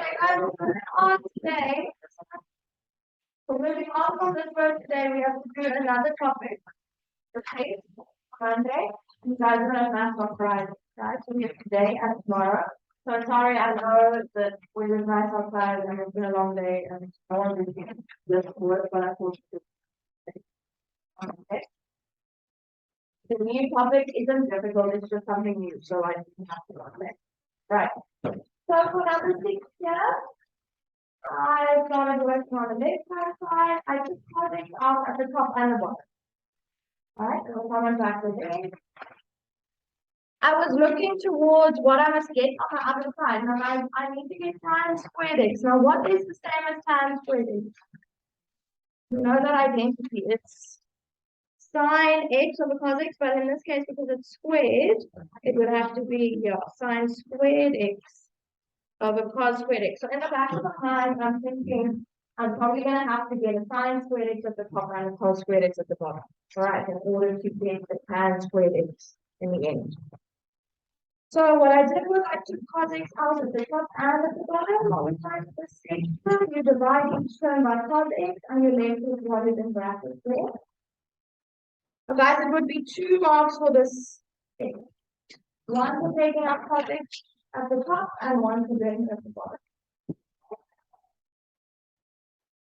Okay, guys, moving on today. So moving on from this word today, we have to do another topic. Okay, Monday. You guys are going to math on Friday, right? So we have today and tomorrow. So sorry, I know that we were nice outside and it's been a long day and I wanted to do this work, but I thought you could. Okay. The new topic isn't difficult, it's just something new, so I didn't have to learn it. Right. So for number 6 here, I started working on the left hand side. I took projects out at the top and the bottom. Alright, so we'll come back again. I was looking towards what I must get on the other side. Now I need to get tan squared x. Now what is the same as tan squared x? You know that identity. It's sine x over cos x, but in this case, because it's squared, it would have to be sine squared x over cos squared x. So in the back of my mind, I'm thinking I'm probably going to have to get a sine squared x at the top and a cos squared x at the bottom. All right, in order to get the tan squared x in the end. So what I did was I took cos x out at the top and at the bottom. All the time for this section, you divide each term by cos x and you left with what is in brackets there. So guys, it would be 2 marks for this thing. One for taking out cos x at the top and one for doing it at the bottom.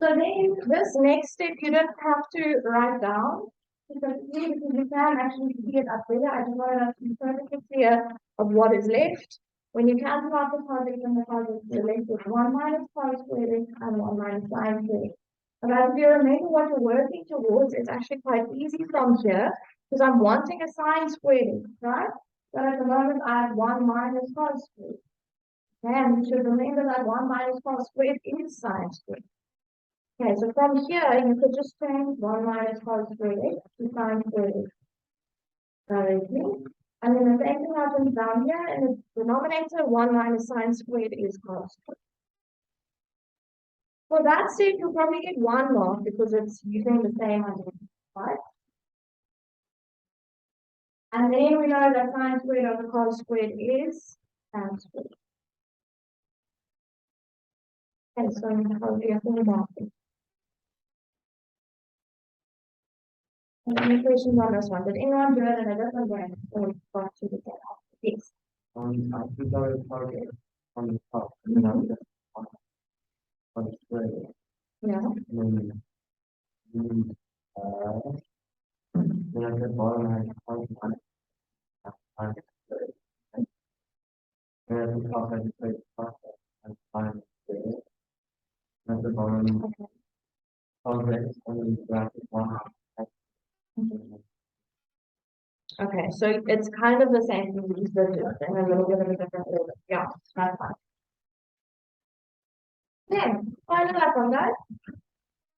So then this next step you don't have to write down because you can actually see it up there. I just wanted us to be perfectly clear of what is left. When you cancel out the cos x and the cos x, you're left with 1 minus cos squared x and 1 minus sine squared x. And as you remember what you're working towards, it's actually quite easy from here because I'm wanting a sine squared x, right? But at the moment I have 1 minus cos squared. And you should remember that 1 minus cos squared is sine squared. Okay, so from here you could just change 1 minus cos squared x to sine squared x directly. And then the same thing happens down here in the denominator, 1 minus sine squared is cos squared. For that step, you'll probably get 1 mark because it's using the same identity, right? And then we know that sine squared over cos squared is tan squared. Okay, so I'm probably a full mark. Any questions on this one? Did anyone do it in a different way or got to the get off? Yes. I put our target on the top, on the square. Yeah. Then at the bottom, I have target. And at the top, I just place process and find it. At the bottom, target, and then bracket 1. Okay, so it's kind of the same thing, we just did it in a little bit of a different order. Yeah, that's fine. Then, final that one, guys.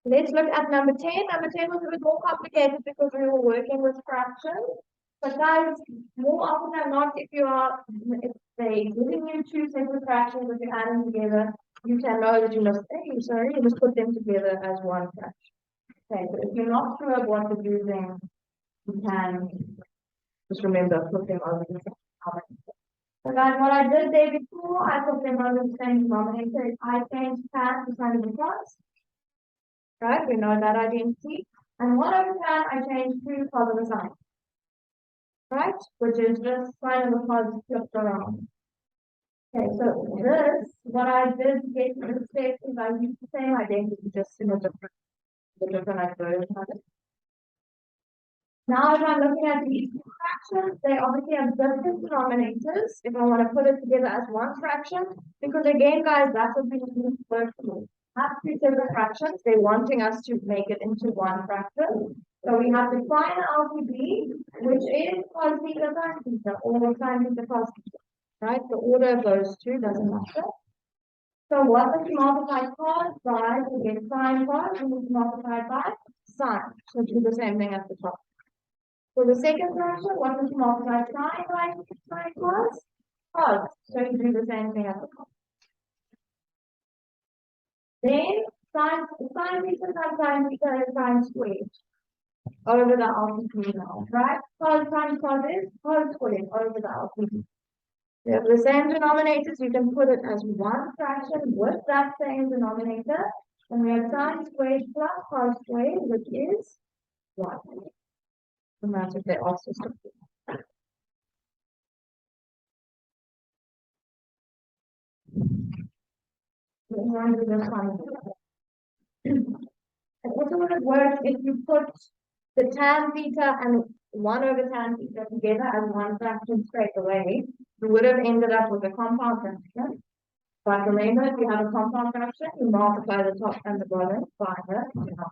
Let's look at number 10. Number 10 was a bit more complicated because we were working with fractions. But guys, more often than not, if they giving you 2 separate fractions, if you add them together, you can know that you must, you must put them together as one fraction. Okay, so if you're not sure of what you're using, you can just remember, put them over the same denominator. So guys, what I did there before, I put them over the same denominator. I changed tan to sine of the cos. Right, we know that identity. And 1 over tan, I changed to cos of the sine. Right, which is just sine of the cos flipped around. Okay, so this, what I did get to this step is I used the same identity, just in a different version of it. Now, if I'm looking at these 2 fractions, they obviously have different denominators. If I want to put it together as one fraction, because again, guys, that's what we need to work with. Have 2 separate fractions. They're wanting us to make it into one fraction. So we have to find the LCB, which is cos theta sin theta, or sin theta cos theta. Right? The order of those 2 doesn't matter. So what if you multiply cos by to get sin cos, and we multiply by sin. So do the same thing at the top. For the second fraction, what would you multiply sine by sine cos? Cos. So you do the same thing at the top. Then sine theta times sine theta is sine squared over the LCB now, right? Cos times cos is cos squared over the LCB. We have the same denominators, you can put it as one fraction with that same denominator. And we have sine squared plus cos squared, which is 1. And that's what they asked us to do. We're going to do this one. And also would it work if you put the tan theta and 1 over tan theta together as one fraction straight away? You would have ended up with a compound fraction. But remember, if you have a compound fraction, you multiply the top and the bottom by the denominator.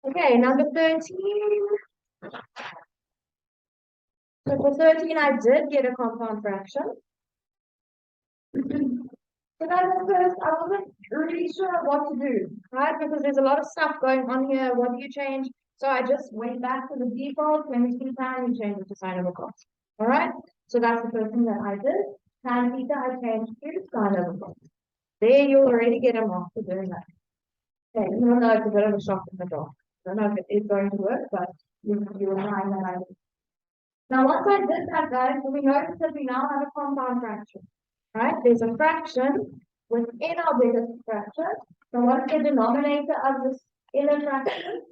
Okay, number 13. So for 13, I did get a compound fraction. So then at first, I wasn't really sure what to do, right? Because there's a lot of stuff going on here. What do you change? So I just went back to the default. When you see tan, you change it to sine over cos. All right? So that's the first thing that I did. Tan theta, I changed to sine over cos. There, you'll already get a mark for doing that. Okay, even though it's a bit of a shock in the dark. I don't know if it is going to work, but you will find that I did. Now, once I did that, guys, we notice that we now have a compound fraction, right? There's a fraction within our biggest fraction. So what's the denominator of this inner fraction?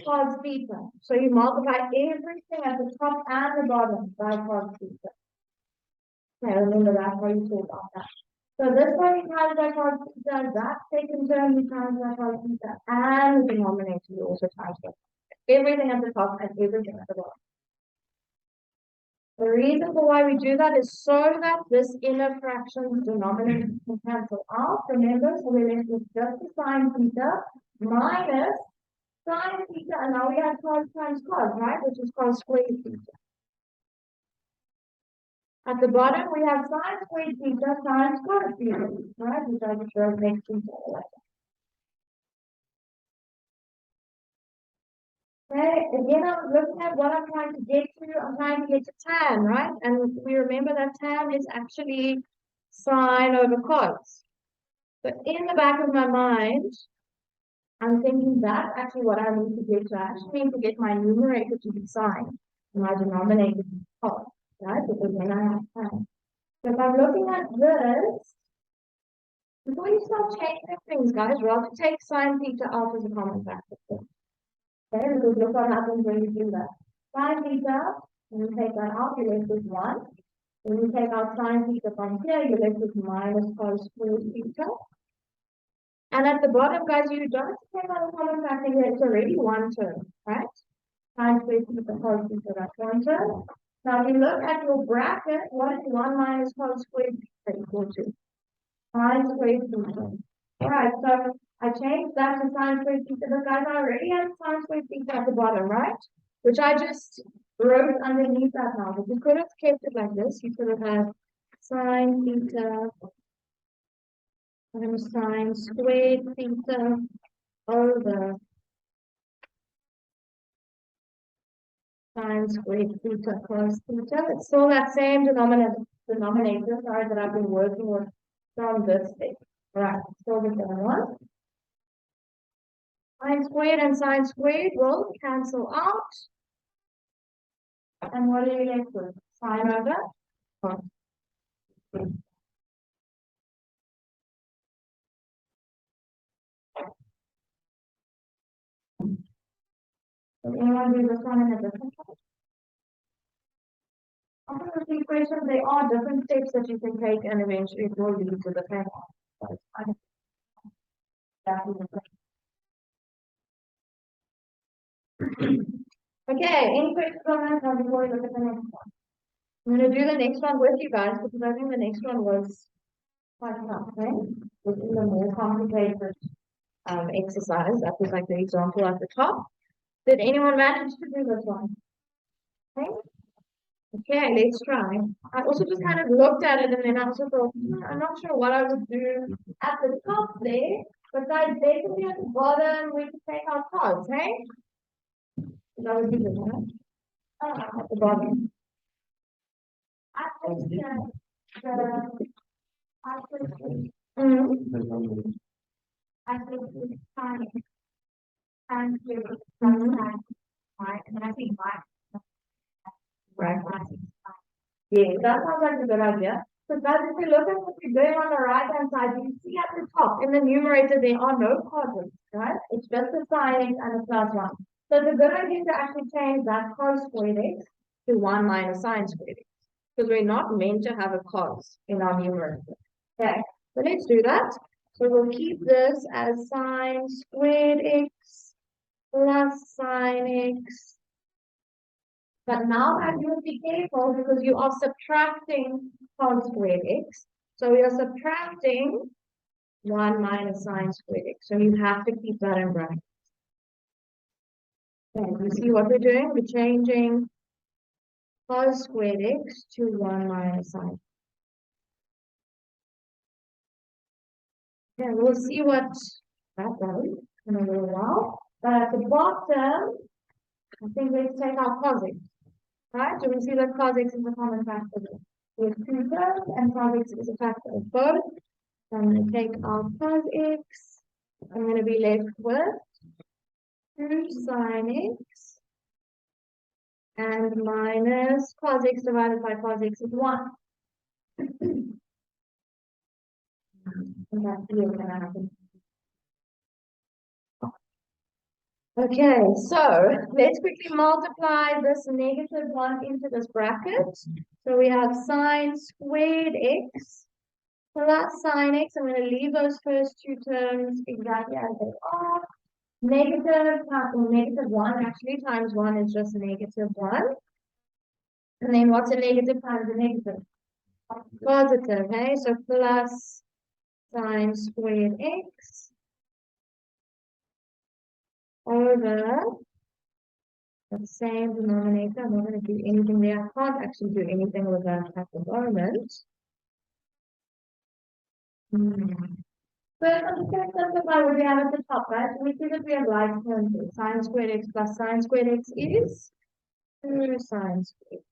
Cos theta. So you multiply everything at the top and the bottom by cos theta. Okay, remember that's how you talk about that. So this one you times by cos theta, that second term you times by cos theta, and the denominator you also times by everything at the top and everything at the bottom. The reason for why we do that is so that this inner fraction's denominator can cancel out. Remember, so we're left with just the sine theta minus sine theta, and now we have cos times cos, right? Which is cos squared theta. At the bottom, we have sine squared theta times cos theta, right? Which I just wrote next to each other. Okay, again, I'm looking at what I'm trying to get to. I'm trying to get to tan, right? And we remember that tan is actually sine over cos. But in the back of my mind, I'm thinking that's actually what I need to get to. I actually need to get my numerator to be sine and my denominator to be cos, right? Because then I have tan. So if I'm looking at this, before you start changing things, guys, rather take sine theta out as a common factor. Okay, because look what happens when you do that. Sine theta, when you take that out, you're left with 1. When you take out sine theta from here, you're left with minus cos squared theta. And at the bottom, guys, you don't have to take out a common factor here. It's already one term, right? Sine squared theta cos theta, that's one term. Now, if you look at your bracket, what is 1 minus cos squared theta equal to? Sine squared theta. All right, so I changed that to sine squared theta, but guys, I already have sine squared theta at the bottom, right? Which I just wrote underneath that now. But you could have kept it like this. You could have had sine theta and sine squared theta over sine squared theta cos theta. It's still that same denominator, sorry, that I've been working with from this thing. All right, still the same one. Sine squared and sine squared will cancel out. And what are you left with? Sine over cos. Does anyone do this one in a different way? After this equation, there are different steps that you can take, and eventually it will lead to the same one. Okay, any questions on that one before we look at the next one? I'm going to do the next one with you guys because I think the next one was quite tough, okay? Within the more complicated exercise, that was like the example at the top. Did anyone manage to do this one? Okay. Okay, let's try. I also just kind of looked at it and then I also thought, I'm not sure what I would do at the top there, but I definitely at the bottom we could take our cards, hey? That would be good, right? At the bottom. I think I think it's time to right? And I think right. Yeah, that sounds like a good idea. So guys, if we look at what we're doing on the right hand side, you can see at the top in the numerator there are no cosines, right? It's just a sin x and a plus one. So it's a good idea to actually change that cos squared x to 1 minus sin squared x. Because we're not meant to have a cos in our numerator. Okay, so let's do that. So we'll keep this as sin squared x plus sin x. But now I have to be careful because you are subtracting cos squared x. So we are subtracting 1 minus sin squared x. So you have to keep that in brackets. Okay, you see what we're doing? We're changing cos squared x to 1 minus sin. Okay, we'll see what that does in a little while. But at the bottom, I think let's take our cos x. Right? Do we see that cos x is a common factor? We have two terms and cos x is a factor of both. So I'm going to take our cos x. I'm going to be left with 2 sin x and minus cos x divided by cos x is 1. And that's going to happen. Okay, so let's quickly multiply this negative 1 into this bracket. So we have sin squared x plus sin x. I'm going to leave those first two terms exactly as they are. Negative 1 actually times 1 is just negative 1. And then what's a negative times a negative? Positive, okay? So plus sin squared x over the same denominator. I'm not going to do anything there. I can't actually do anything with that at the moment. But I'm just going to simplify what we have at the top, right? So we see that we have like terms here. Sin squared x plus sin squared x is 2 sin squared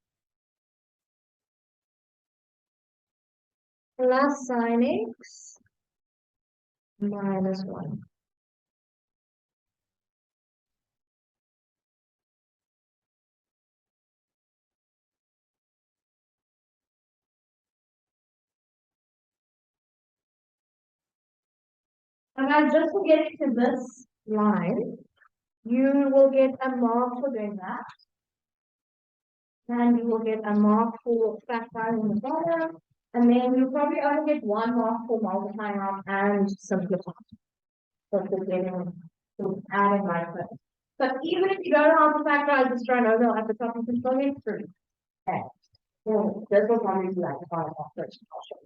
plus sin x minus 1. And now just to get into this line, you will get a mark for doing that. And you will get a mark for factoring in the bottom. And then you probably only get 1 mark for multiplying out and simplifying. So for getting to adding like this. But even if you don't know how to factorize this trinomial at the top, you can still get 3. Okay. So this will probably be like the final operation. I'll show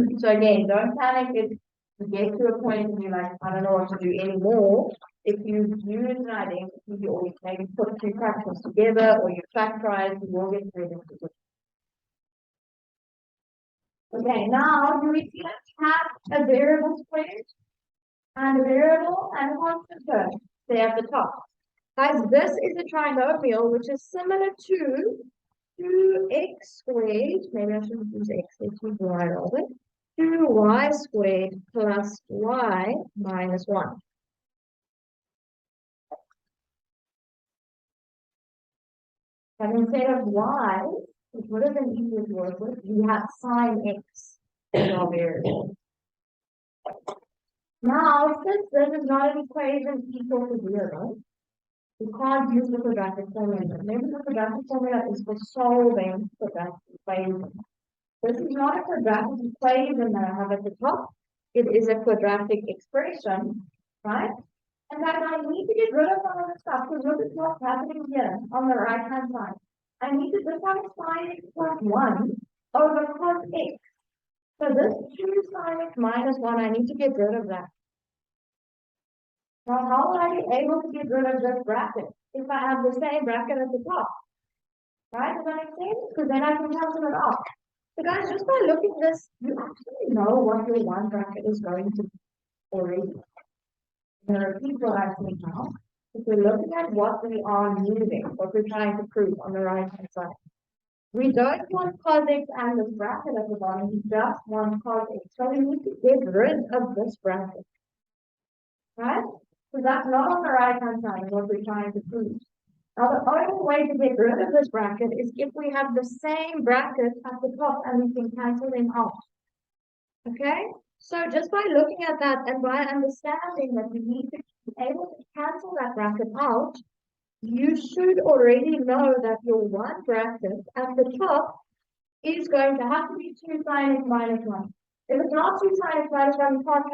you. So again, don't panic if you get to a point and you're like, I don't know what to do anymore. If you use an identity or you maybe put two fractions together or you factorize, you will get through this. Okay, now do we see that we have a variable squared and a variable and a constant term? Stay at the top. Guys, this is a trinomial which is similar to 2x squared. Maybe I shouldn't use x, let's use y rather. 2y squared plus y minus 1. But instead of y, it would have been easier to work with, we have sin x in our variable. Now, since this is not an equation equal to 0, we can't use the quadratic formula. Remember, the quadratic formula is for solving quadratic equation. This is not a quadratic equation that I have at the top. It is a quadratic expression, right? And that I need to get rid of some of the stuff because look at what's happening here on the right hand side. I need to just have sin x plus 1 over cos x. So this 2 sin x minus 1, I need to get rid of that. Now, how will I be able to get rid of this bracket if I have the same bracket at the top? Right? Does that make sense? Because then I can cancel it off. So guys, just by looking at this, you actually know what your one bracket is going to be already. I'm going to repeat what I think now. If we're looking at what we are using, what we're trying to prove on the right hand side. We don't want cos x and this bracket at the bottom, we just want cos x. So we need to get rid of this bracket. Right? So that's not on the right hand side of what we're trying to prove. Now the only way to get rid of this bracket is if we have the same bracket at the top and we can cancel them out. Okay? So just by looking at that and by understanding that we need to be able to cancel that bracket out, you should already know that your one bracket at the top is going to have to be 2 sin x minus 1. If it's not 2 sin x minus 1, you can't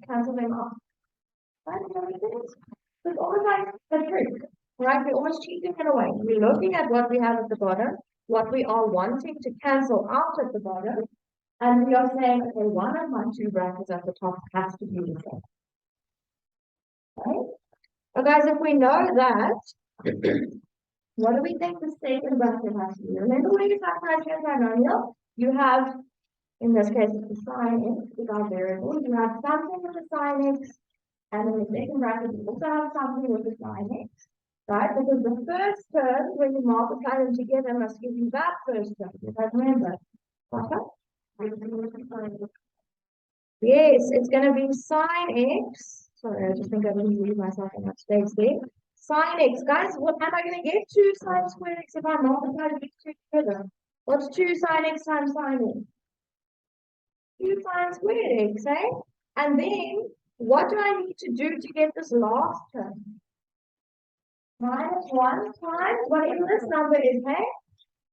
cancel them off. Right? So it's almost like a trick, right? We're almost cheating in a way. We're looking at what we have at the bottom, what we are wanting to cancel out at the bottom, and we are saying, okay, one of my 2 brackets at the top has to be the same. Right? So guys, if we know that, what do we think the second bracket has to be? Remember when you factorize your binomial, you have, in this case, it's the sin x is our variable. You have something with the sin x, and in the second bracket, you also have something with the sin x, right? Because the first term, when you multiply them together, must give you that first term. You guys remember? Okay? Yes, it's going to be sin x. Sorry, I just think I didn't leave myself enough space there. Sin x. Guys, what am I going to get? 2 sin squared x if I multiply these two together. What's 2 sin x times sin x? 2 sin squared x, eh? And then, what do I need to do to get this last term? Minus 1 times whatever this number is, hey?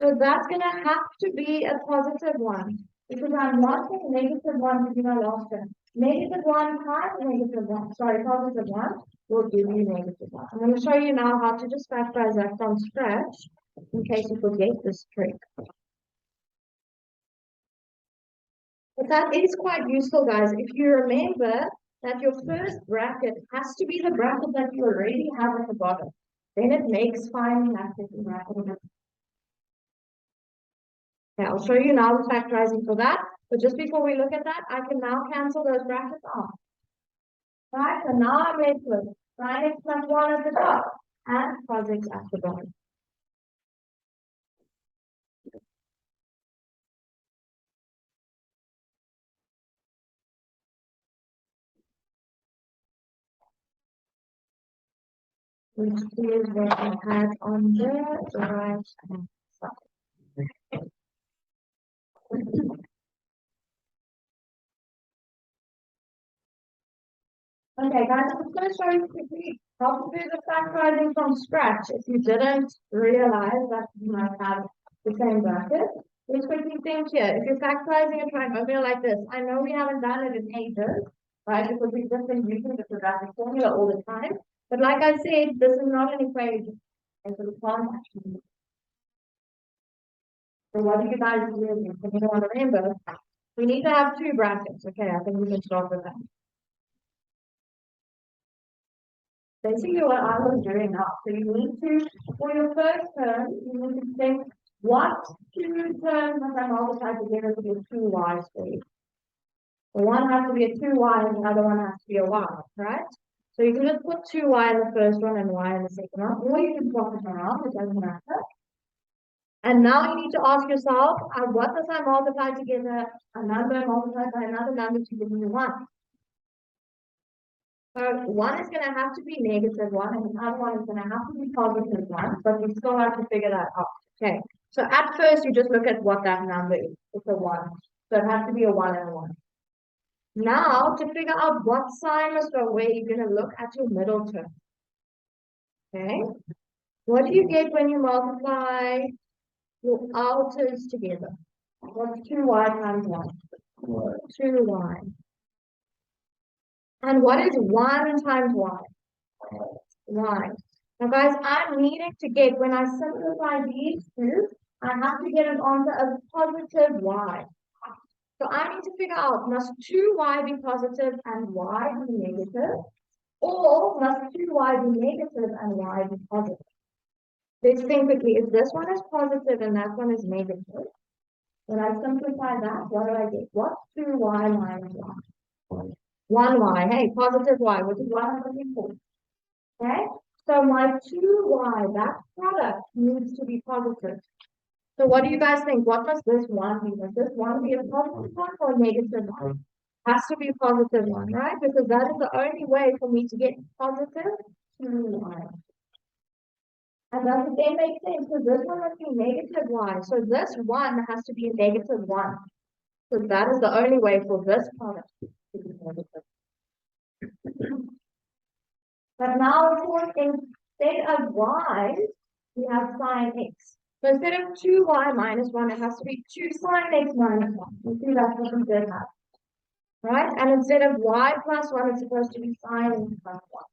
So that's going to have to be a positive one. Because I'm wanting negative 1 to be my last term. Negative 1 times negative 1, sorry, positive 1 will give you negative 1. I'm going to show you now how to just factorize that from scratch in case you forget this trick. But that is quite useful, guys. If you remember that your first bracket has to be the bracket that you already have at the bottom, then it makes finding that second bracket. Okay, I'll show you now the factorizing for that. But just before we look at that, I can now cancel those brackets off. Right, so now I'm left with sin x plus 1 at the top and cos x at the bottom. Which is what I had on the right hand side. Okay, guys, I'm just going to show you quickly how to do the factorizing from scratch if you didn't realize that you might have the same bracket. Let's quickly think here. If you're factorizing a trinomial like this, I know we haven't done it in ages, right? Because we've just been using the quadratic formula all the time. But like I said, this is not an equation. And so we can't actually. So what do you guys do? If you don't want to remember, we need to have 2 brackets. Okay, I think we can start with that. Basically what I was doing now. So you need to, for your first term, you need to think what 2 terms must I multiply together to be 2y squared. The one has to be a 2y and the other one has to be a y, right? So you can just put 2y in the first one and y in the second one, or you can swap it around, it doesn't matter. And now you need to ask yourself, what does I multiply together? A number multiplied by another number to give me 1. So one is going to have to be negative 1 and the other one is going to have to be positive 1, but we still have to figure that out. Okay, so at first you just look at what that number is. It's a 1. So it has to be a 1 and a 1. Now to figure out what sign must go away, you're going to look at your middle term. Okay, what do you get when you multiply your outers together? What's 2y times 1? 2y. And what is 1 times y? Y. Now guys, I'm needing to get, when I simplify these two, I have to get an answer of positive y. So I need to figure out, must 2y be positive and y be negative? Or must 2y be negative and y be positive? Let's think quickly. If this one is positive and that one is negative, when I simplify that, what do I get? What's 2y minus y? 1y. Hey, positive y, which is what I'm looking for. Okay? So my 2y, that product needs to be positive. So what do you guys think? What must this one be? Must this one be a positive one or a negative one? Has to be positive one, right? Because that is the only way for me to get positive 2y. And does it then make sense? So this one must be negative y. So this one has to be a negative 1. So that is the only way for this product to be positive. But now, of course, instead of y, we have sine x. So instead of 2y minus 1, it has to be 2 sine x minus 1. You see that's what we did have. Right? And instead of y plus 1, it's supposed to be sine x plus 1.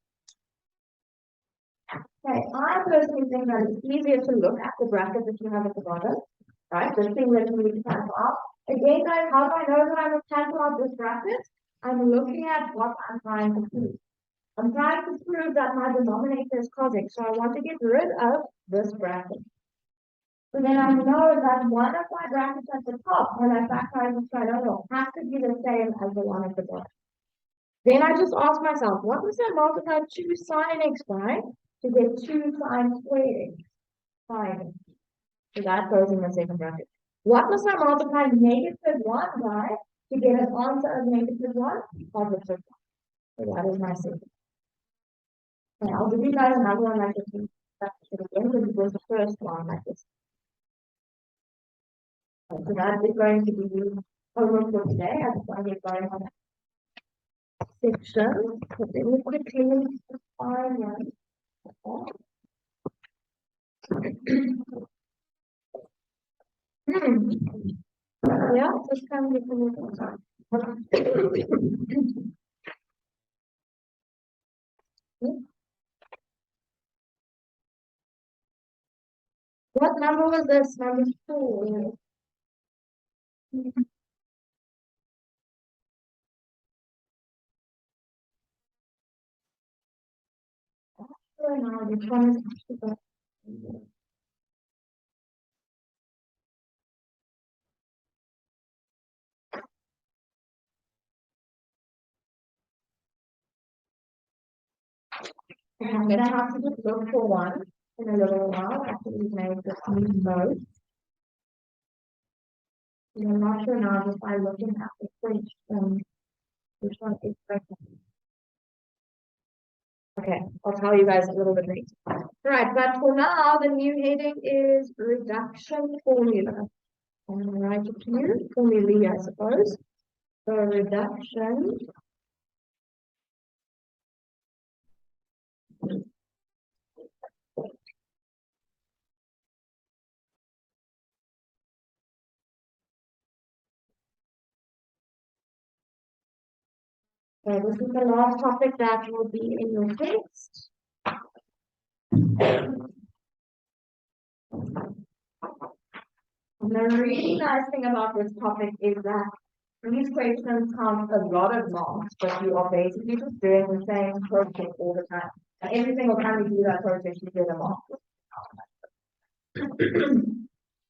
Okay, I personally think that it's easier to look at the bracket that you have at the bottom. Right? The thing that you need to cancel out. Again, guys, how do I know that I must cancel out this bracket? I'm looking at what I'm trying to prove. I'm trying to prove that my denominator is cosec, so I want to get rid of this bracket. So then I know that one of my brackets at the top, when I factorize the trinomial, has to be the same as the one at the bottom. Then I just ask myself, what must I multiply 2 sine x by to get 2 sine squared x? Sine. So that goes in the second bracket. What must I multiply negative 1 by to get an answer of negative 1? Positive 1. So that is my second. Okay, I'll give you guys another one like this. That's again because it was the first one like this. So that is going to be homework for today. I just want to get going on that section. So let me quickly find one. Yeah, just kind of what number was this? Number 4. Now, which one is the I'm gonna have to just look for one in a little while after we've made this note. I'm not sure now just by looking at the question, which one is correct. Okay, I'll tell you guys a little bit later. Right, but for now, the new heading is reduction formula. I'm gonna write it here, formulae, I suppose. So reduction. So this is the last topic that will be in your text. And the really nice thing about this topic is that these questions count a lot of marks, but you are basically just doing the same process all the time. And every single time you do that process, you get a mark.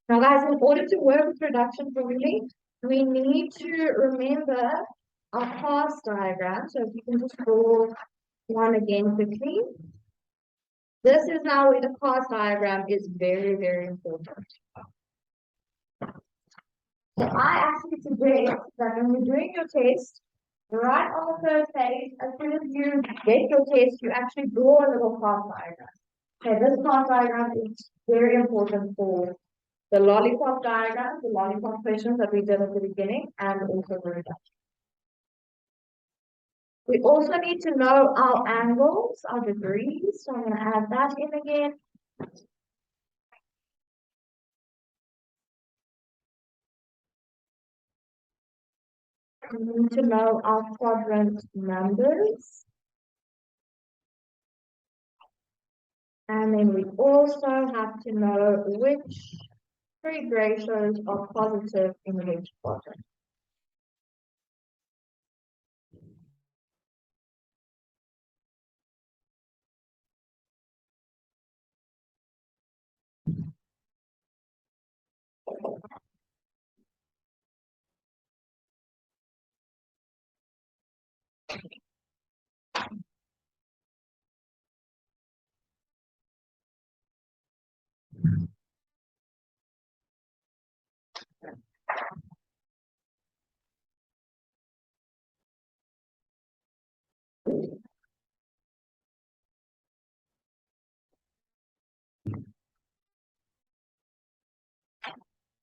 Now, guys, in order to work with reduction formulae, we need to remember our class diagram. So if you can just draw one again quickly. This is now where the class diagram is very, very important. So I actually suggest that when you're doing your test, right on the first page, as soon as you get your test, you actually draw a little class diagram. Okay, this class diagram is very important for the lollipop diagram, the lollipop questions that we did at the beginning, and also the reduction. We also need to know our angles, our degrees. So I'm going to add that in again. We need to know our quadrant numbers. And then we also have to know which trig ratios are positive in which quadrant.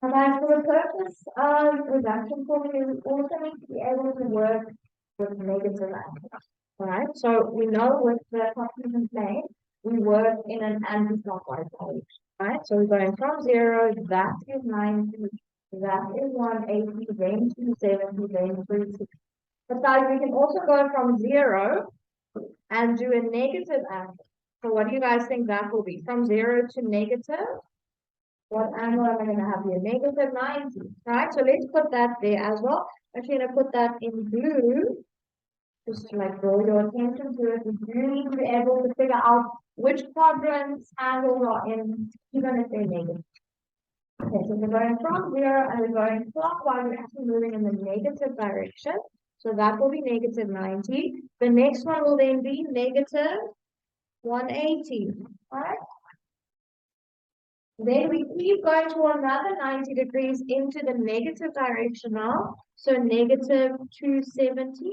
And then for the purpose of reduction formula, we also need to be able to work with negative angles. Alright, so we know with the complement plane, we work in an anti-clockwise direction. Right, so we're going from 0, that is 90, that is 180, then 270, then 360. But guys, we can also go from 0 and do a negative angle. So what do you guys think that will be? From 0 to negative? What angle am I going to have here? Negative 90, right? So let's put that there as well. Actually, I'm going to put that in blue, just to like draw your attention to it. You need to be able to figure out which quadrants angles are in, even if they're negative. Okay, so we're going from 0 and we're going clockwise. We're actually moving in the negative direction. So that will be negative 90. The next one will then be negative 180, right? Then we keep going to another 90 degrees into the negative direction now. So negative 270.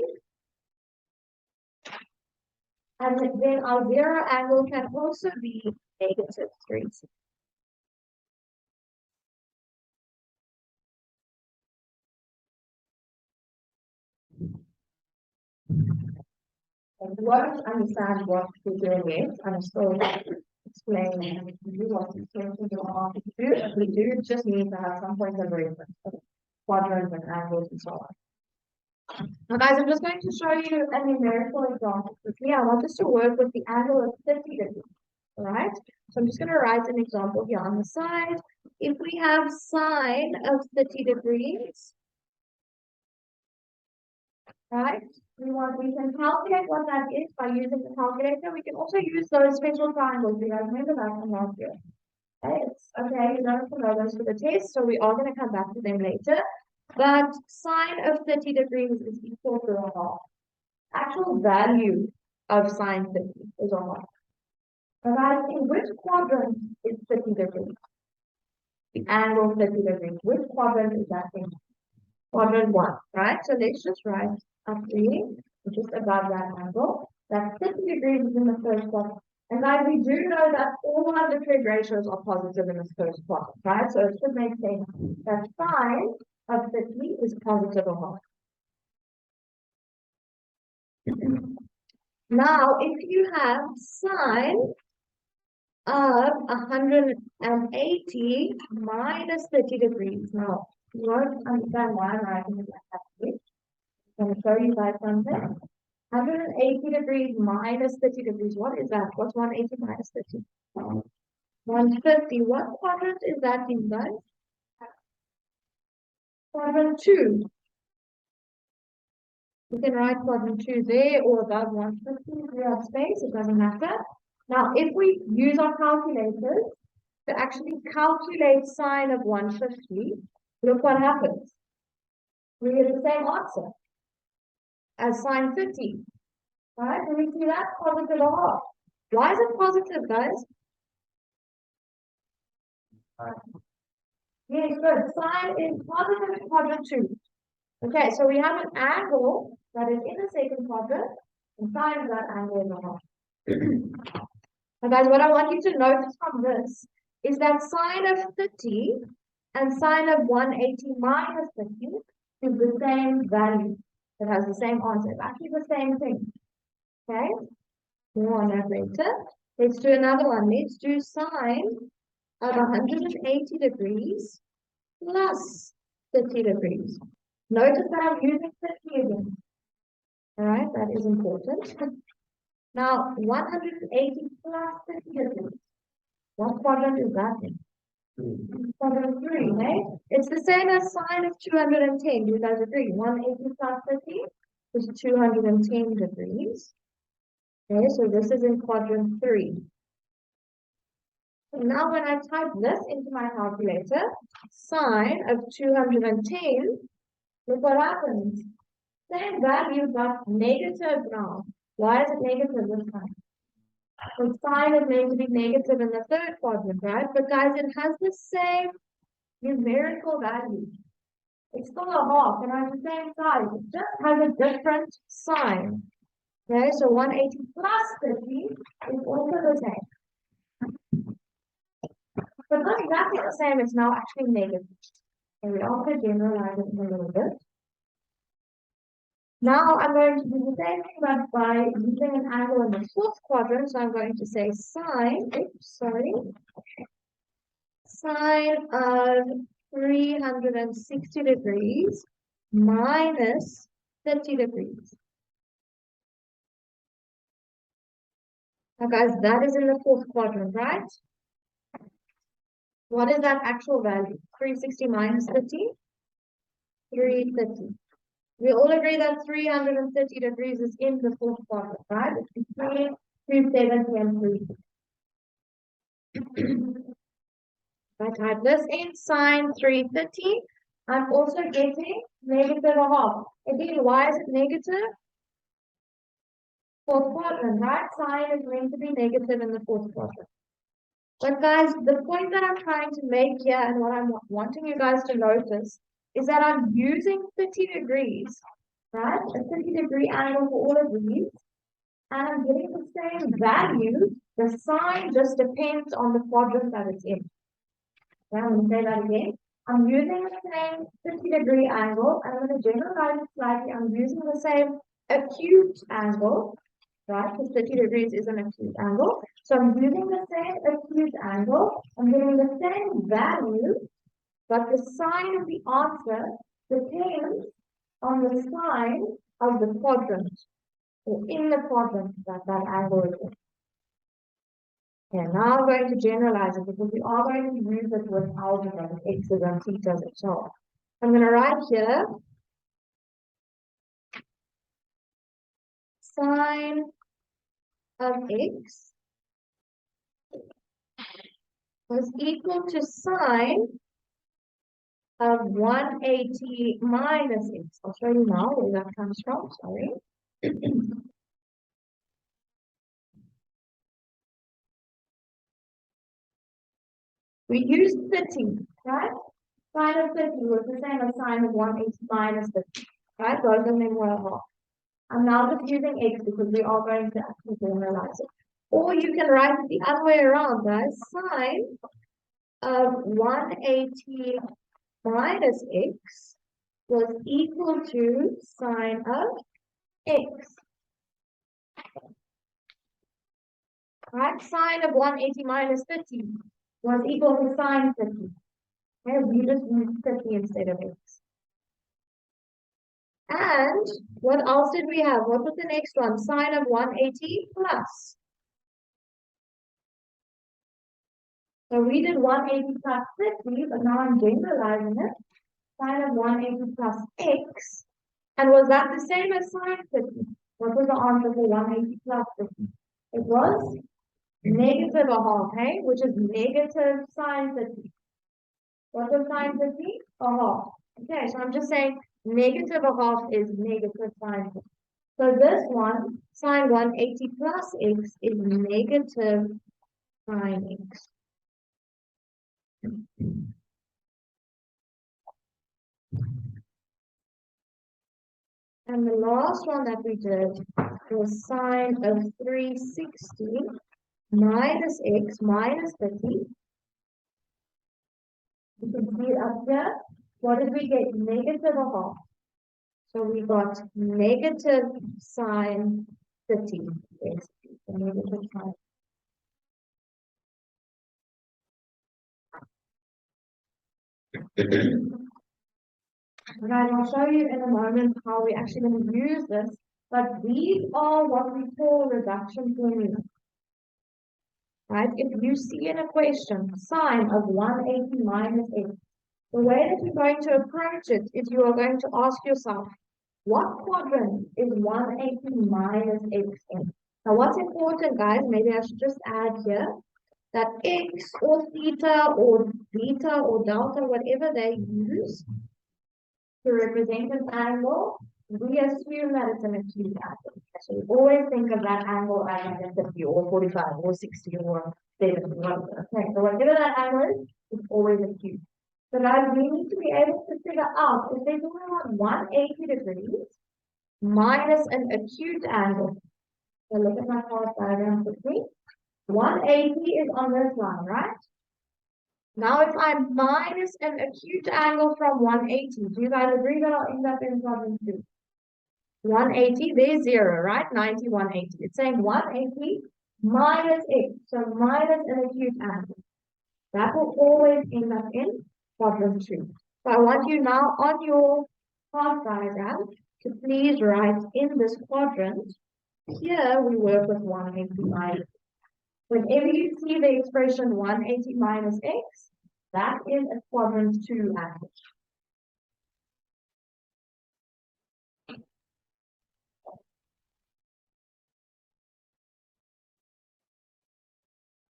And then our 0 angle can also be negative 360. And you won't understand what we're doing yet. I'm still explaining and you what we're going to do after we do. If we do, just need to have some point of reference, quadrants and angles and so on. Now guys, I'm just going to show you a numerical example quickly. I want us to work with the angle of 50 degrees. Alright, so I'm just going to write an example here on the side. If we have sine of 30 degrees, right, we can calculate what that is by using the calculator. We can also use those special triangles. You guys remember that from last year? Okay, it's okay, you don't have to know those for the test, so we are going to come back to them later. But sine of 30 degrees is equal to a half. Actual value of sine 30 is a half. But in which quadrant is 30 degrees? The angle 30 degrees. Which quadrant is that in? Quadrant 1, right? So let's just write up here, just above that angle. That 30 degrees is in the first quadrant. And guys, we do know that all of the trig ratios are positive in this first quadrant, right? So it should make sense that sine of 30 is positive or half. Now, if you have sine of 180 minus 30 degrees. Now, you won't understand why I'm writing it like that. I'm going to show you guys something. 180 degrees minus 30 degrees. What is that? What's 180 minus 30? 150. What quadrant is that in, guys? Quadrant 2. You can write quadrant 2 there or above 150. We have space. It doesn't matter. Now, if we use our calculators to actually calculate sine of 150, look what happens. We get the same answer as sine 50. Right? And we see that positive or half. Why is it positive, guys? Yes, good. Sine is positive in quadrant 2. Okay, so we have an angle that is in the second quadrant, and sine of that angle is a half. Now guys, what I want you to notice from this is that sine of 30 and sine of 180 minus 30 is the same value. It has the same answer. It's actually the same thing. Okay? More on that later. Let's do another one. Let's do sine of 180 degrees plus 30 degrees. Notice that I'm using 30 again. Alright, that is important. Now, 180 plus 30 degrees. What quadrant is that in? Quadrant 3, right? It's the same as sine of 210. Do you guys agree? 180 plus 30 is 210 degrees. Okay, so this is in quadrant 3. So now when I type this into my calculator, sine of 210, look what happens. Same value, but negative now. Why is it negative this time? So sine is going to be negative in the third quadrant, right? But guys, it has the same numerical value. It's still a half and has the same size. It just has a different sign. Okay, so 180 plus 30 is also the same. but not exactly the same, it's now actually negative. And we also generalize it a little bit. Now I'm going to do the same thing, but by using an angle in the fourth quadrant. So I'm going to say sine of 360 degrees minus 30 degrees. Now guys, that is in the fourth quadrant, right? What is that actual value? 360 minus 30? 330. We all agree that 330 degrees is in the fourth quadrant, right? It's between 270 and 360. If I type this in, sine 330, I'm also getting negative a half. Again, why is it negative? Fourth quadrant, right? Sine is going to be negative in the fourth quadrant. But guys, the point that I'm trying to make here and what I'm wanting you guys to notice is that I'm using 30 degrees, right? A 30-degree angle for all of these. And I'm getting the same value. The sign just depends on the quadrant that it's in. Okay, I'm going to say that again. I'm using the same 50-degree angle, and I'm going to generalize it slightly. I'm using the same acute angle, right? Because 30 degrees is an acute angle. So I'm using the same acute angle. I'm getting the same value, but the sign of the answer depends on the sign of the quadrant, or in the quadrant that that angle is in. Okay, now I'm going to generalize it because we are going to use it with algebra, with x's and theta's and so on. I'm going to write here sine of x was equal to sine of 180 minus x. I'll show you now where that comes from, sorry. We used 30, right? Sine of 30 was the same as sine of 180 minus 30, right? Both of them were a half. I'm now just using x because we are going to actually generalize it. Or you can write it the other way around, guys. Sine of 180 minus x was equal to sine of x. Right? Sine of 180 minus 30 was equal to sine 30. Okay, we just used 30 instead of x. And what else did we have? What was the next one? Sine of 180 plus. So we did 180 plus 50, but now I'm generalizing it. Sine of 180 plus x. And was that the same as sine 50? What was the answer for 180 plus 50? It was negative a half, hey? Which is negative sine 50. What was sine 50? A half. Okay, so I'm just saying negative a half is negative sine 50. So this one, sine 180 plus x is negative sine x. And the last one that we did was sine of 360 minus x minus 30. You can see it up here. What did we get? Negative a half. So we got negative sine 30, basically. So negative sine. Right, I'll show you in a moment how we're actually going to use this, but these are what we call reduction formulas. Right, if you see in a question sine of 180 minus x, the way that you're going to approach it is you are going to ask yourself, what quadrant is 180 minus x in? Now what's important, guys, maybe I should just add here, that x or theta or beta or delta, whatever they use, to represent an angle, we assume that it's an acute angle. So we always think of that angle as like a 50 or 45 or 60 or 70. Okay, so whatever that angle is, it's always acute. So guys, we need to be able to figure out if there's only 180 degrees minus an acute angle. So look at my class diagram quickly. 180 is on this line, right? Now if I minus an acute angle from 180, do you guys agree that I'll end up in quadrant 2? 180, there's 0, right? 90, 180. It's saying 180 minus x, so minus an acute angle. That will always end up in quadrant 2. So I want you now on your path diagram to please write in this quadrant. Here we work with 180 minus. Whenever you see the expression 180 minus x, that is a quadrant 2 angle.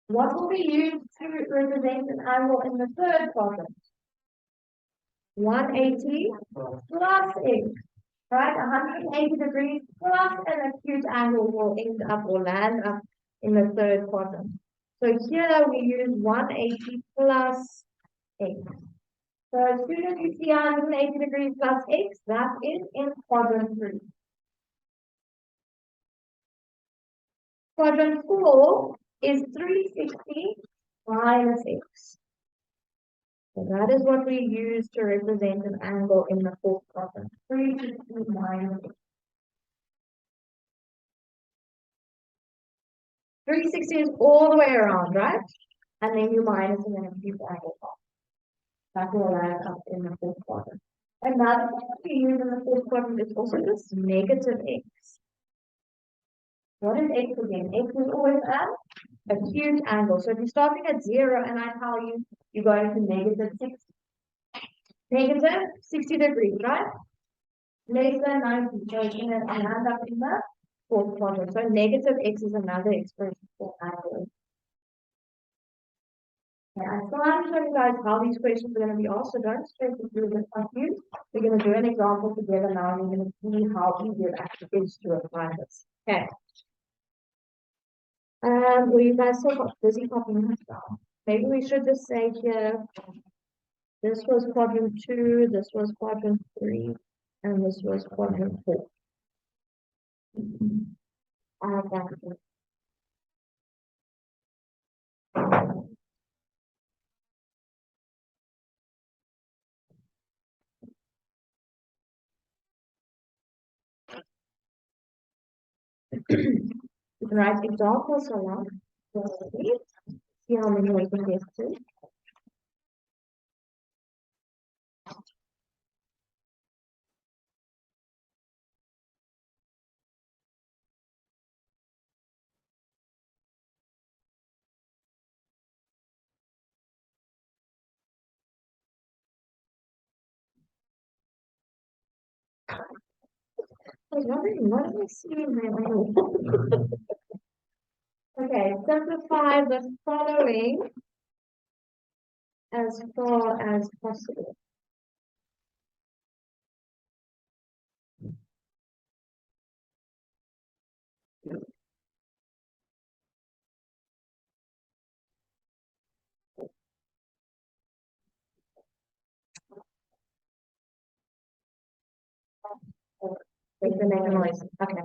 What will be used to represent an angle in the third quadrant? 180 plus x, right? 180 degrees plus an acute angle will end up or land up in the third quadrant. So here we use 180 plus x. So as soon as you see 180 degrees plus x, that is in quadrant 3. Quadrant 4 is 360 minus x. So that is what we use to represent an angle in the fourth quadrant. 360 minus x. 360 is all the way around, right? And then you minus and then a cube angle off. That will land up in the fourth quadrant. Another thing we use in the fourth quadrant is also this negative x. What is x again? X is always an acute angle. So if you're starting at 0 and I tell you you're going to negative 60. Negative 60 degrees, right? Less than 90. So it's going to land up in the fourth quadrant. So negative x is another expression for angle. Okay, I still haven't shown you guys how these questions are going to be asked, so don't stress if you're a bit confused. We're going to do an example together now, and you're going to see how easy it actually is to apply this. Okay. Well, you guys still got busy copying this down. Maybe we should just say here, this was quadrant 2, this was quadrant 3, and this was quadrant 4. I have that. You can write examples along. See how many we can get to. I was wondering, what do I see in my own? Okay, simplify the following as far as possible. Make the make a noise. Okay.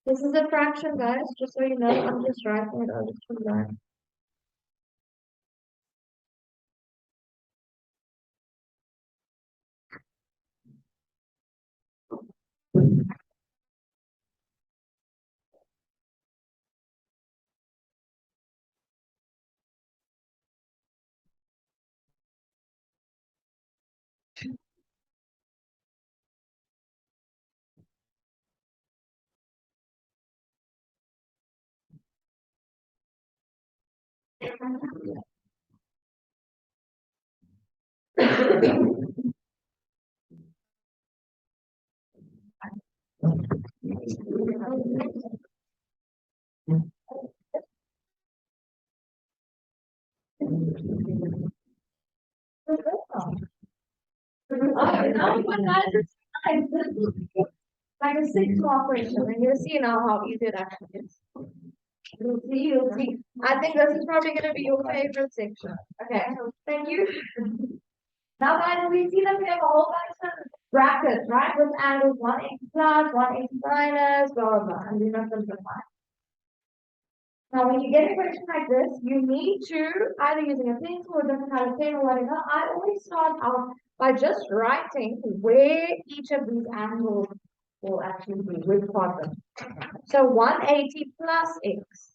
This is a fraction, guys, just so you know, I'm just writing it over to learn. Like a 6-mark question, and you'll see now how easy it actually is. You'll see, you'll see. I think this is probably going to be your favorite section. Okay, thank you. Now guys, we see that we have a whole bunch of brackets, right? With angles 180 plus, 180 minus, blah, blah, blah. And we must simplify. Now, when you get a question like this, you need to, either using a pencil or different kind of pen or whatever, I always start out by just writing where each of these angles will actually be, with quadrant. So 180 plus x.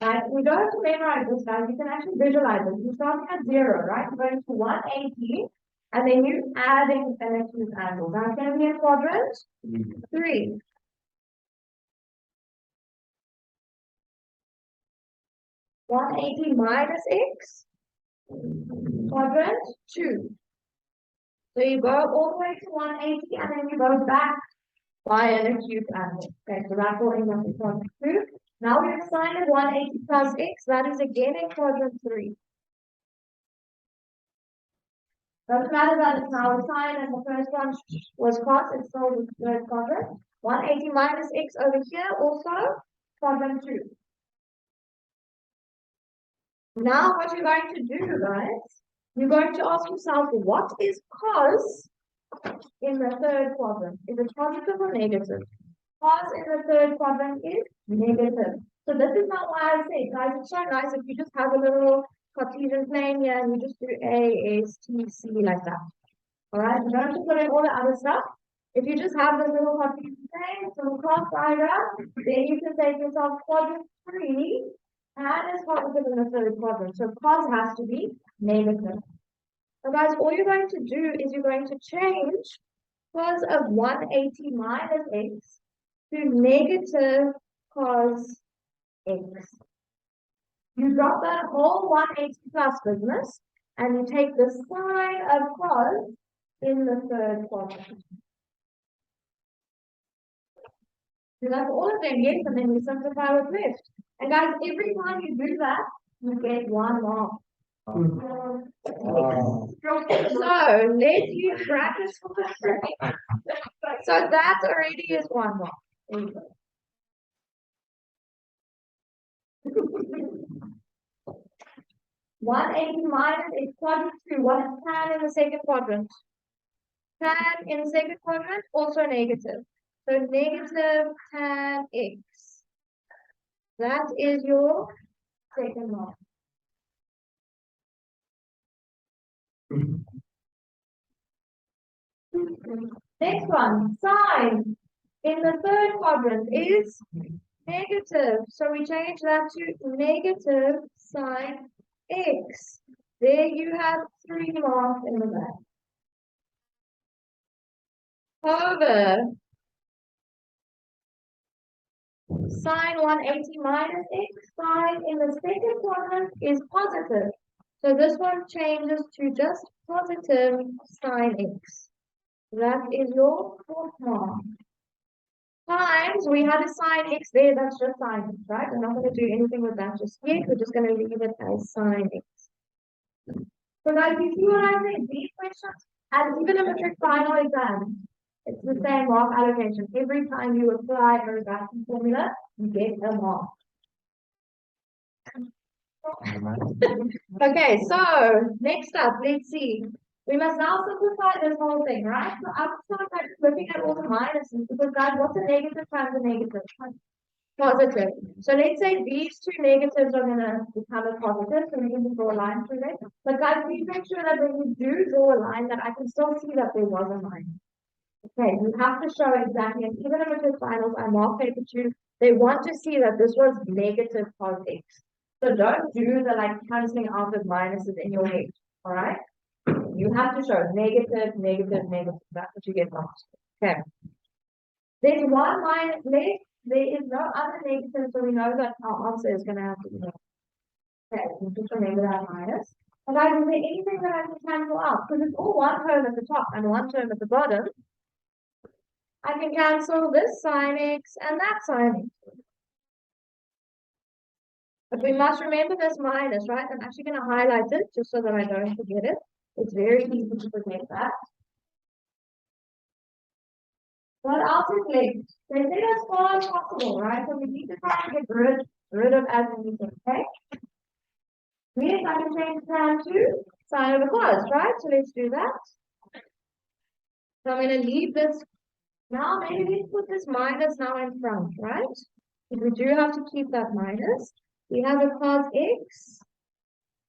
Right? We don't have to memorize this, guys. You can actually visualize it. You're starting at 0, right? You're going to 180, and then you're adding an these angles. Now, it's going to be a quadrant 3. 180 minus x, quadrant 2. So you go all the way to 180 and then you go back by an acute angle. Okay, so that's all in the quadrant 2. Now we've assigned 180 plus x, that is again in quadrant 3. Doesn't matter that it's now assigned and the first one was cos, it's still the third quadrant. 180 minus x over here, also quadrant 2. Now what you're going to do, guys, you're going to ask yourself, what is cos in the third quadrant? Is it positive or negative? Cos in the third quadrant is negative. So this is not why I say, guys, it's so nice if you just have a little Cartesian plane here and you just do A, S, T, C like that. Alright, you don't have to put in all the other stuff. If you just have this little Cartesian plane, little cross diagram, then you can say to yourself, quadrant 3 and is positive in the third quadrant. So cos has to be negative. So guys, all you're going to do is you're going to change cos of 180 minus x to negative cos x. You drop that whole 180 plus business and you take the sine of cos in the third quadrant. So that's all of them, yes, and then you simplify what's left. And guys, every time you do that, you get 1 mark. So let's use brackets for the three. So that already is 1 mark. There you go. 180 minus x quadrant 2. What is tan in the second quadrant? Tan in the second quadrant, also negative. So negative tan x. That is your second mark. Next one, sine in the third quadrant is negative. So we change that to negative sine x. There you have 3 marks in the back. Over sine 180 minus x, sine in the second quadrant is positive. So this one changes to just positive sine x. That is your 4th mark. Times, we had a sine x there, that's just sine x, right? We're not going to do anything with that just yet. We're just going to leave it as sine x. So guys, you see what I say? These questions, and even a metric final exam, it's the same mark allocation. Every time you apply a reduction formula, you get a mark. Okay, so next up, let's see. We must now simplify this whole thing, right? So I'm start by just looking at all the minuses because guys, what's a negative times a negative? Positive. So let's say these two negatives are gonna become a positive, so we can draw a line through it. But guys, please make sure that when you do draw a line that I can still see that there was a line. Okay, you have to show exactly, and even if it's finals, I mark paper 2, they want to see that this was negative cos x. So don't do the like cancelling out of minuses in your head, all right? You have to show negative, negative, negative. That's what you get marked. Okay. There's 1 minus left. There is no other negative, so we know that our answer is going to have to be no. Okay, so just remember that minus. And guys, is there anything that I can cancel out? Because it's all 1 term at the top and 1 term at the bottom. I can cancel this sine x and that sine x. But we must remember this minus, right? I'm actually going to highlight it just so that I don't forget it. It's very easy to forget that. What else is left? They say as far as possible, right? So we need to try to get rid of as many things, okay? Yes, I can change tan to Sign of the cos, right? So let's do that. So I'm going to leave this. Now maybe let's put this minus now in front, right? Because we do have to keep that minus. We have a cos x.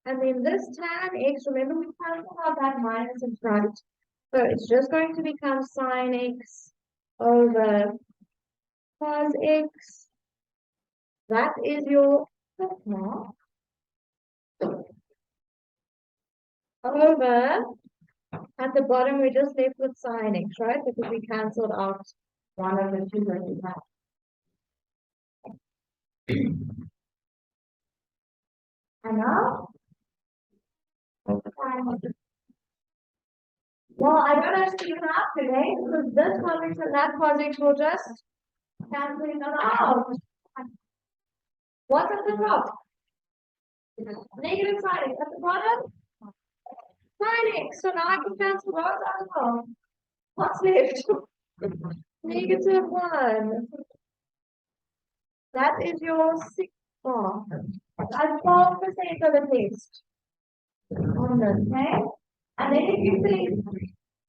And then this tan x, remember we cancel out that minus in front. So it's just going to become sine x over cos x. That is your sigma over, at the bottom we're just left with sine x, right? Because we cancelled out one of the two that we had. And now, well, I don't have to even out today because this cos x and that cos x will just cancel each other out. What's at the top? Negative sine x. At the bottom? Sine x. So now I can cancel those out as well. What's left? Negative 1. That is your sigma. That's 12% of the test on this, okay? And then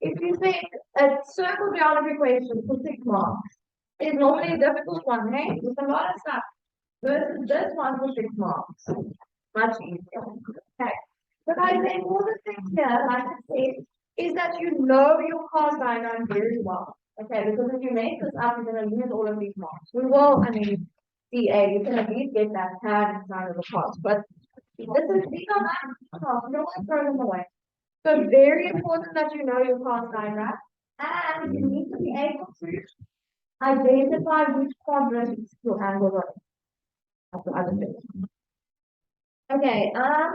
if you think a circle geometry question for 6 marks is normally a difficult one, hey? With a lot of stuff. Versus this one for 6 marks. Much easier. Okay. But I the important thing here, like I said, is that you know your cos diagram very well. Okay, because if you make this up, you're going to lose all of these marks. We will, I mean, CA, you can at least get that tag inside of the cos. But these are not cos, you don't want to throw them away. So very important that you know your cos diagram. And you need to be able to identify which quadrant your angle is. That's the other thing. Okay, I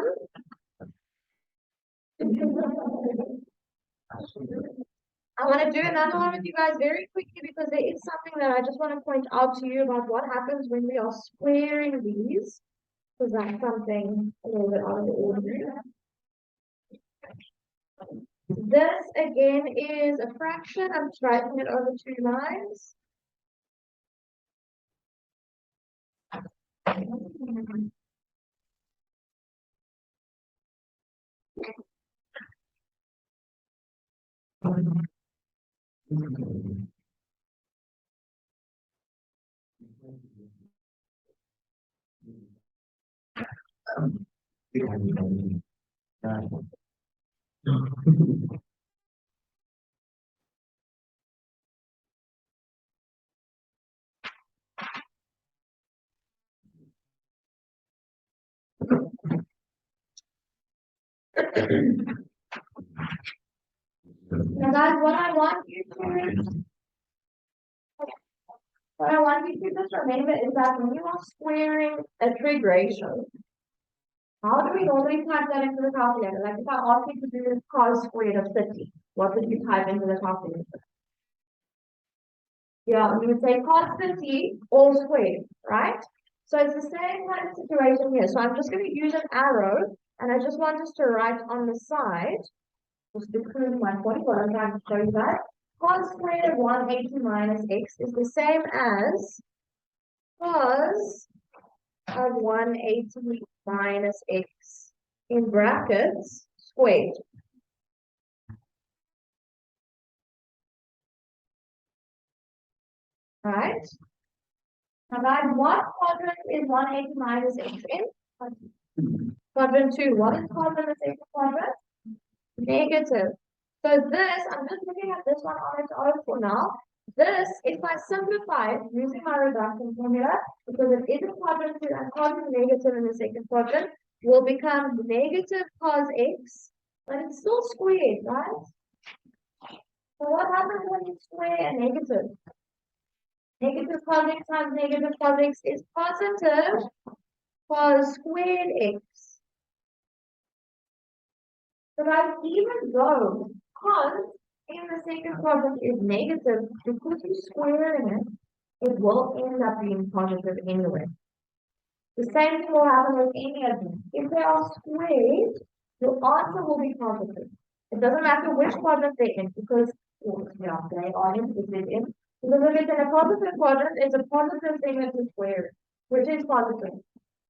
want to do another one with you guys very quickly because there is something that I just want to point out to you about what happens when we are squaring these, because that's something a little bit out of the ordinary. This again is a fraction. I'm just writing it over 2 lines. Now guys, what I want you to just remember is that when you are squaring a trig ratio, how do we normally type that into the calculator? Like if I ask you to do cos squared of 30, what would you type into the calculator? Yeah, you would say cos 30 all squared, right? So it's the same kind of situation here. So I'm just going to use an arrow, and I just want us to write on the side, just to prove my point, what I'm trying to show you that. Cos squared of 180 minus x is the same as cos of 180 minus x in brackets squared. Right? Now guys, what quadrant is 180 minus x in? Quadrant 2. What is cos in the second quadrant? Negative. So this, I'm just looking at this one on its own for now. This, if I simplify it using my reduction formula, because it is a quadrant 2 and cos is negative in the second quadrant, will become negative cos x, but it's still squared, right? So what happens when you square a negative? Negative cos x times negative cos x is positive cos squared x. So guys, even though cos in the second quadrant is negative, because you're squaring it, it will end up being positive anyway. The same thing will happen with any of them. If they are squared, your answer will be positive. It doesn't matter which quadrant they're in, because yeah, they are in, if they're in. Because if it's in a positive quadrant, it's a positive thing that's a square, which is positive.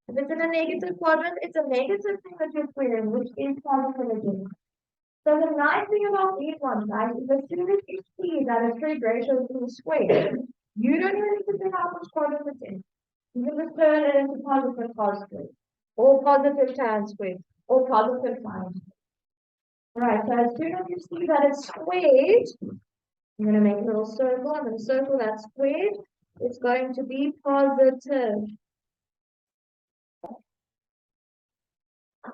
If it's in a negative quadrant, it's a negative thing that you're squaring, which is positive again. So the nice thing about these ones, guys, is as soon as you see that a trig ratio is being squared, you don't even need to figure out which quadrant it's in. You can just turn it into positive cos squared, or positive tan squared, or positive sine squared. Right, so as soon as you see that it's squared, I'm going to make a little circle. I'm going to circle that squared. It's going to be positive.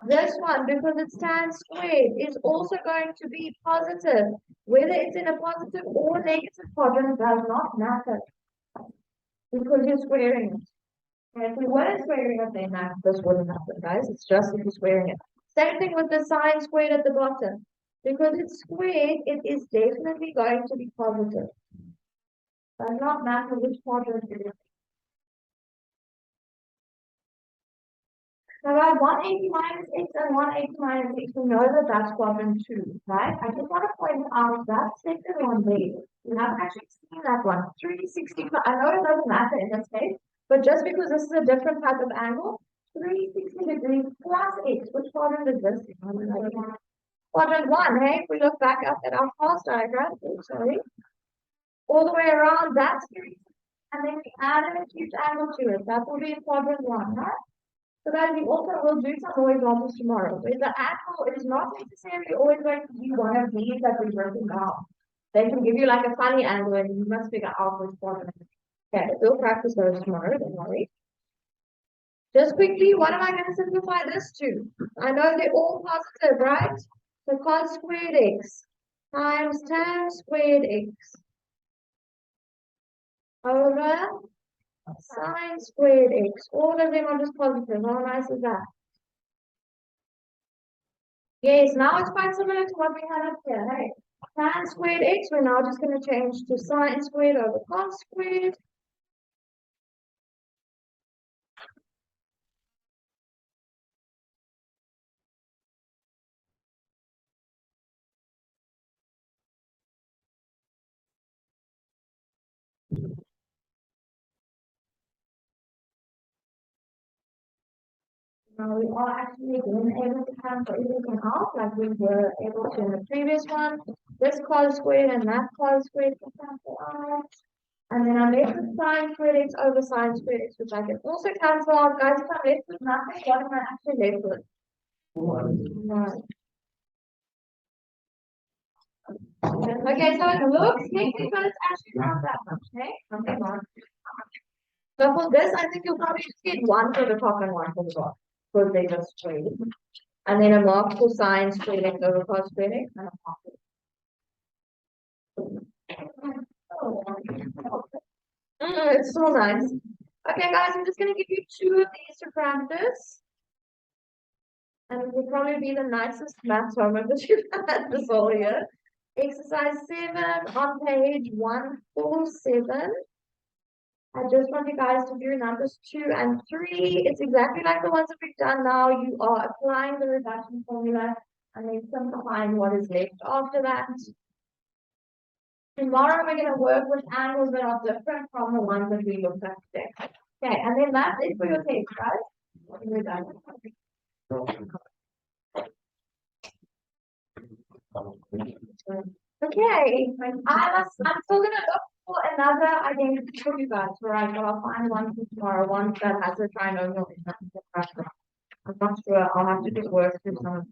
This one, because it's tan squared, is also going to be positive. Whether it's in a positive or negative quadrant does not matter because you're squaring it. And if we weren't squaring it, then this wouldn't happen, guys. It's just if you're squaring it. Same thing with the sine squared at the bottom. Because it's squared, it is definitely going to be positive. Does not matter which quadrant it is. So I 180 minus x and 180 minus x, we know that that's quadrant 2, right? I just want to point out that second one there. We haven't actually seen that one. 360, I know it doesn't matter in this case, but just because this is a different type of angle, 360 degrees plus x, which quadrant is this? Quadrant 1, hey? If we look back up at our past diagram, sorry, all the way around, that's 360, and then we add an acute angle to it. That will be in quadrant 1, right? So that we also will do some noise levels tomorrow. But the angle is not necessarily always going to be one of these that we're working out. They can give you like a funny angle and you must figure out which one. Okay, we'll practice those tomorrow, don't worry. Just quickly, what am I going to simplify this to? I know they're all positive, right? So cos squared x times tan squared x over sine squared x. All of them are just positive. How nice is that? Yes, now it's quite similar to what we had up here. Hey, tan squared x, we're now just going to change to sine squared over cos squared. Now we are actually again able to cancel everything out like we were able to in the previous one. This cos squared and that cos squared can cancel out. And then I'm left with sine squared x over sine squared x, which I can also cancel out. Guys, if I'm left with nothing, what am I actually left with? No. Okay, so it looks technical, but it's actually not that much, okay? Okay, on. So for this, I think you'll probably just get one for the top and one for the bottom, because they just straight. And then a mark for sine squared x over cos squared x, and a mark it's so nice. Okay, guys, I'm just going to give you 2 of these to practice. And it will probably be the nicest math homework that you've had this whole year. Exercise 7 on page 147. I just want you guys to do numbers 2 and 3. It's exactly like the ones that we've done now. You are applying the reduction formula and then simplifying what is left after that. Tomorrow we're going to work with angles that are different from the ones that we looked at today. Okay, and then that's it for your test, guys. We're done. Okay, I'm still gonna look for another identity for you guys, right? But I'll find one for tomorrow, one that has a trinomial in it. I'm not sure. I'll have to just work through some